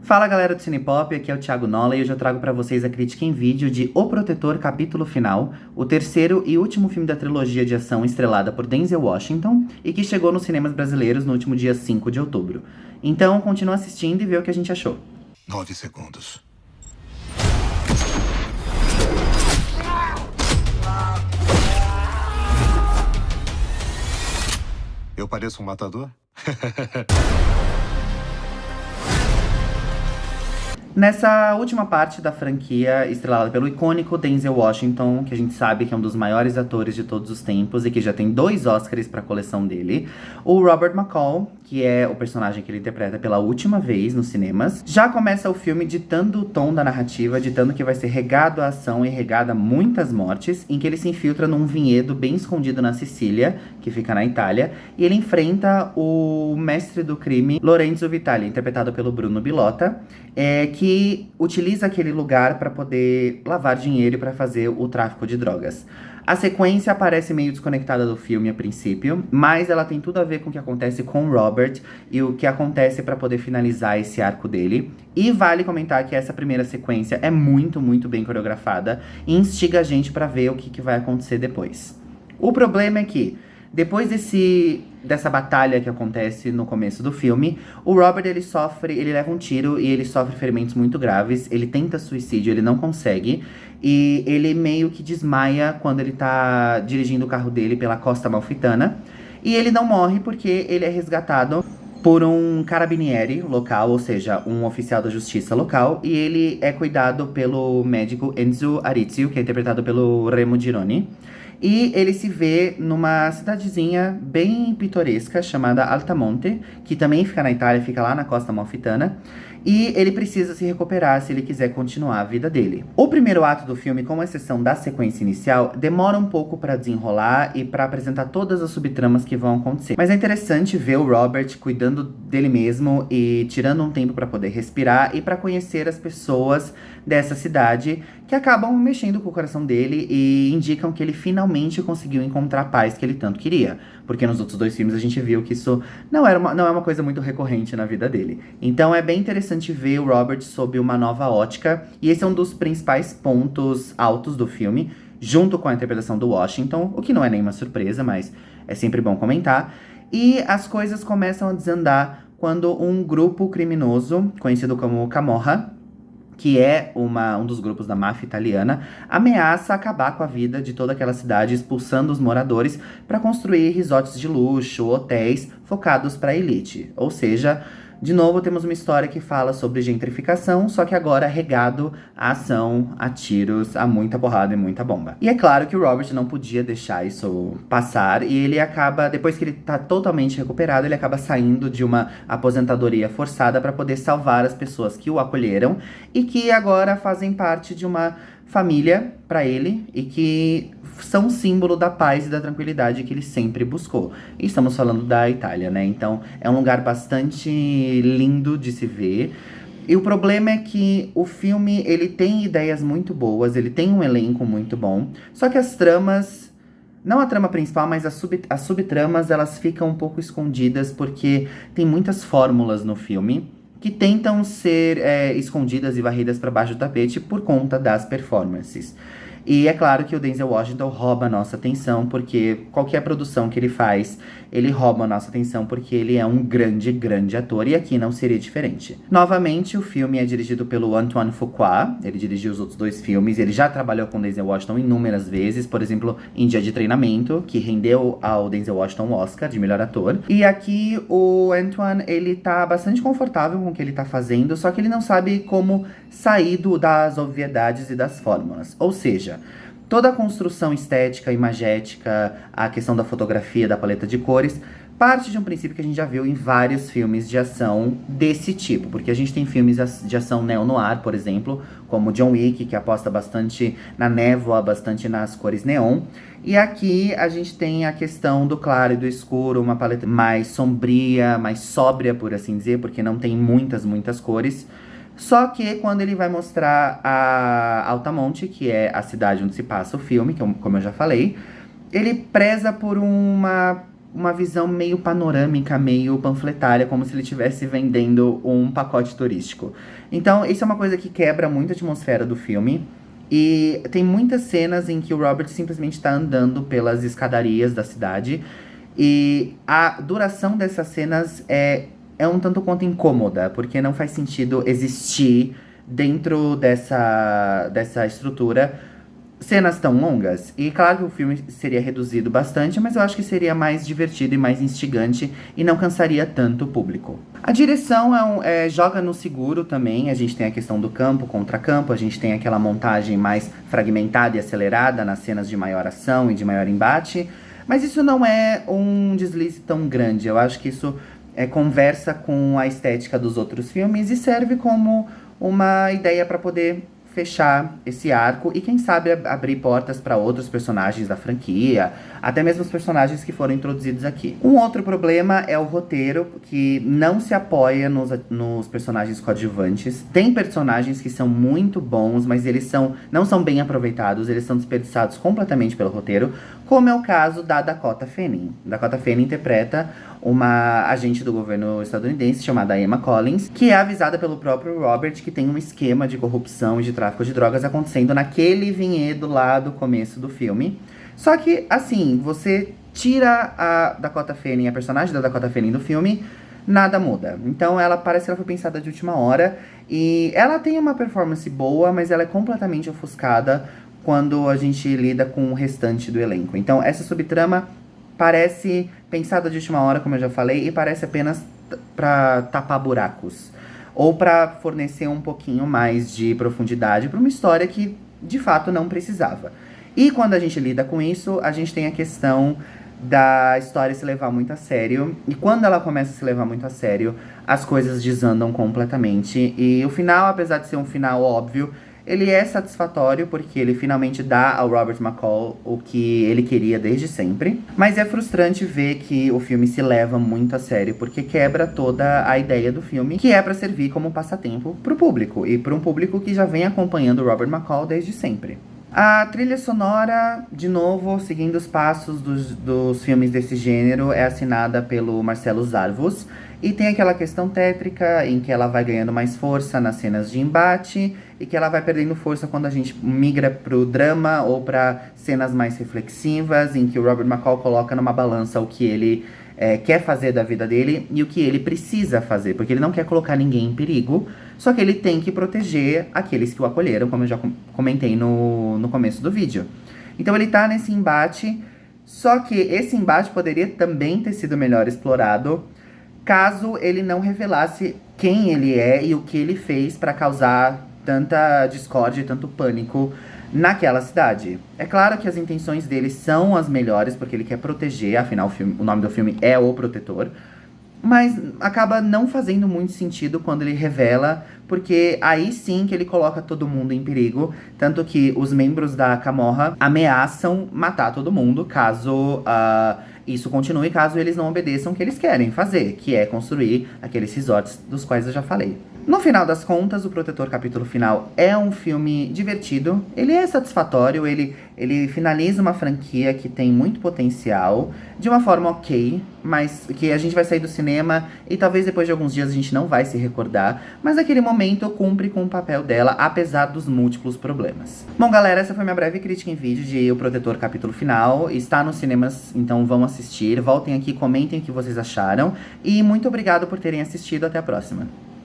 Fala galera do Cinepop, aqui é o Thiago Nola e hoje eu trago pra vocês a crítica em vídeo de O Protetor Capítulo Final, o terceiro e último filme da trilogia de ação estrelada por Denzel Washington e que chegou nos cinemas brasileiros no último dia 5 de outubro. Então continua assistindo e vê o que a gente achou. 9 segundos. Eu pareço um matador? Nessa última parte da franquia, estrelada pelo icônico Denzel Washington, que a gente sabe que é um dos maiores atores de todos os tempos e que já tem 2 Oscars pra coleção dele, o Robert McCall, que é o personagem que ele interpreta pela última vez nos cinemas, já começa o filme ditando o tom da narrativa, ditando que vai ser regado a ação e regado a muitas mortes, em que ele se infiltra num vinhedo bem escondido na Sicília, que fica na Itália, e ele enfrenta o mestre do crime, Lorenzo Vitali, interpretado pelo Bruno Billotta, que utiliza aquele lugar para poder lavar dinheiro para fazer o tráfico de drogas. A sequência parece meio desconectada do filme a princípio, mas ela tem tudo a ver com o que acontece com o Robert e o que acontece para poder finalizar esse arco dele. E vale comentar que essa primeira sequência é muito bem coreografada e instiga a gente para ver o que vai acontecer depois. O problema é que depois dessa batalha que acontece no começo do filme, o Robert ele leva um tiro e ele sofre ferimentos muito graves, ele tenta suicídio, ele não consegue, e ele meio que desmaia quando ele tá dirigindo o carro dele pela Costa Amalfitana, e ele não morre porque ele é resgatado por um carabinieri local, ou seja, um oficial da justiça local, e ele é cuidado pelo médico Enzo Arizio, que é interpretado pelo Remo Gironi. E ele se vê numa cidadezinha bem pitoresca chamada Altamonte, que também fica na Itália, fica lá na Costa Amalfitana. E ele precisa se recuperar se ele quiser continuar a vida dele. O primeiro ato do filme, com exceção da sequência inicial, demora um pouco pra desenrolar e pra apresentar todas as subtramas que vão acontecer. Mas é interessante ver o Robert cuidando dele mesmo e tirando um tempo pra poder respirar e pra conhecer as pessoas dessa cidade que acabam mexendo com o coração dele e indicam que ele finalmente conseguiu encontrar a paz que ele tanto queria. Porque nos outros 2 filmes a gente viu que isso não é uma coisa muito recorrente na vida dele. Então é bem interessante ver o Robert sob uma nova ótica. E esse é um dos principais pontos altos do filme, junto com a interpretação do Washington, o que não é nenhuma surpresa, mas é sempre bom comentar. E as coisas começam a desandar quando um grupo criminoso, conhecido como Camorra, que é um dos grupos da máfia italiana, ameaça acabar com a vida de toda aquela cidade, expulsando os moradores para construir resorts de luxo, hotéis focados para a elite. Ou seja, de novo temos uma história que fala sobre gentrificação, só que agora regado a ação, a tiros, a muita porrada e muita bomba. E é claro que o Robert não podia deixar isso passar, e ele acaba, depois que ele tá totalmente recuperado, ele acaba saindo de uma aposentadoria forçada para poder salvar as pessoas que o acolheram e que agora fazem parte de uma família para ele e que são símbolo da paz e da tranquilidade que ele sempre buscou. E estamos falando da Itália, né? Então é um lugar bastante lindo de se ver. E o problema é que o filme, ele tem ideias muito boas, ele tem um elenco muito bom, só que as tramas, não a trama principal, mas as subtramas, elas ficam um pouco escondidas porque tem muitas fórmulas no filme que tentam ser escondidas e varridas para baixo do tapete por conta das performances. E é claro que o Denzel Washington rouba a nossa atenção, porque qualquer produção que ele faz, ele rouba a nossa atenção, porque ele é um grande ator, e aqui não seria diferente. Novamente, o filme é dirigido pelo Antoine Fuqua, ele dirigiu os outros 2 filmes, ele já trabalhou com o Denzel Washington inúmeras vezes, por exemplo, em Dia de Treinamento, que rendeu ao Denzel Washington um Oscar de melhor ator. E aqui o Antoine, ele tá bastante confortável com o que ele tá fazendo, só que ele não sabe como sair das obviedades e das fórmulas. Ou seja, toda a construção estética, imagética, a questão da fotografia, da paleta de cores, parte de um princípio que a gente já viu em vários filmes de ação desse tipo. Porque a gente tem filmes de ação neo-noir, por exemplo, como John Wick, que aposta bastante na névoa, bastante nas cores neon. E aqui a gente tem a questão do claro e do escuro, uma paleta mais sombria, mais sóbria, por assim dizer, porque não tem muitas cores. Só que quando ele vai mostrar a Altamonte, que é a cidade onde se passa o filme, como eu já falei, ele preza por uma uma visão meio panorâmica, meio panfletária, como se ele estivesse vendendo um pacote turístico. Então, isso é uma coisa que quebra muito a atmosfera do filme. E tem muitas cenas em que o Robert simplesmente está andando pelas escadarias da cidade. E a duração dessas cenas é um tanto quanto incômoda, porque não faz sentido existir dentro dessa estrutura cenas tão longas. E claro que o filme seria reduzido bastante, mas eu acho que seria mais divertido e mais instigante e não cansaria tanto o público. A direção joga no seguro também. A gente tem a questão do campo contra campo, a gente tem aquela montagem mais fragmentada e acelerada nas cenas de maior ação e de maior embate. Mas isso não é um deslize tão grande. Eu acho que isso conversa com a estética dos outros filmes e serve como uma ideia para poder fechar esse arco e quem sabe abrir portas para outros personagens da franquia, até mesmo os personagens que foram introduzidos aqui. Um outro problema é o roteiro, que não se apoia nos personagens coadjuvantes. Tem personagens que são muito bons, mas eles não são bem aproveitados, eles são desperdiçados completamente pelo roteiro, como é o caso da Dakota Fanning. Dakota Fanning interpreta uma agente do governo estadunidense chamada Emma Collins, que é avisada pelo próprio Robert que tem um esquema de corrupção e de tráfico de drogas acontecendo naquele vinhedo lá do começo do filme. Só que, assim, você tira a Dakota Fanning, a personagem da Dakota Fanning do filme, nada muda. Então ela parece que ela foi pensada de última hora e ela tem uma performance boa, mas ela é completamente ofuscada quando a gente lida com o restante do elenco. Então essa subtrama parece pensada de última hora, como eu já falei, e parece apenas para tapar buracos. Ou para fornecer um pouquinho mais de profundidade para uma história que, de fato, não precisava. E quando a gente lida com isso, a gente tem a questão da história se levar muito a sério. E quando ela começa a se levar muito a sério, as coisas desandam completamente. E o final, apesar de ser um final óbvio, ele é satisfatório porque ele finalmente dá ao Robert McCall o que ele queria desde sempre. Mas é frustrante ver que o filme se leva muito a sério, porque quebra toda a ideia do filme, que é para servir como passatempo pro público. E para um público que já vem acompanhando o Robert McCall desde sempre. A trilha sonora, de novo, seguindo os passos dos filmes desse gênero, é assinada pelo Marcelo Zarvos. E tem aquela questão tétrica, em que ela vai ganhando mais força nas cenas de embate, e que ela vai perdendo força quando a gente migra pro drama, ou para cenas mais reflexivas, em que o Robert McCall coloca numa balança o que ele quer fazer da vida dele e o que ele precisa fazer, porque ele não quer colocar ninguém em perigo, só que ele tem que proteger aqueles que o acolheram, como eu já comentei no começo do vídeo. Então ele tá nesse embate, só que esse embate poderia também ter sido melhor explorado, caso ele não revelasse quem ele é e o que ele fez para causar tanta discórdia e tanto pânico naquela cidade. É claro que as intenções dele são as melhores, porque ele quer proteger, afinal o nome do filme é O Protetor, mas acaba não fazendo muito sentido quando ele revela, porque aí sim que ele coloca todo mundo em perigo, tanto que os membros da Camorra ameaçam matar todo mundo caso isso continue, caso eles não obedeçam o que eles querem fazer, que é construir aqueles resorts dos quais eu já falei. No final das contas, O Protetor Capítulo Final é um filme divertido, ele é satisfatório, ele finaliza uma franquia que tem muito potencial, de uma forma ok, mas que a gente vai sair do cinema e talvez depois de alguns dias a gente não vai se recordar, mas naquele momento cumpre com o papel dela, apesar dos múltiplos problemas. Bom, galera, essa foi minha breve crítica em vídeo de O Protetor Capítulo Final, está nos cinemas, então vão assistir, voltem aqui, comentem o que vocês acharam, e muito obrigado por terem assistido, até a próxima.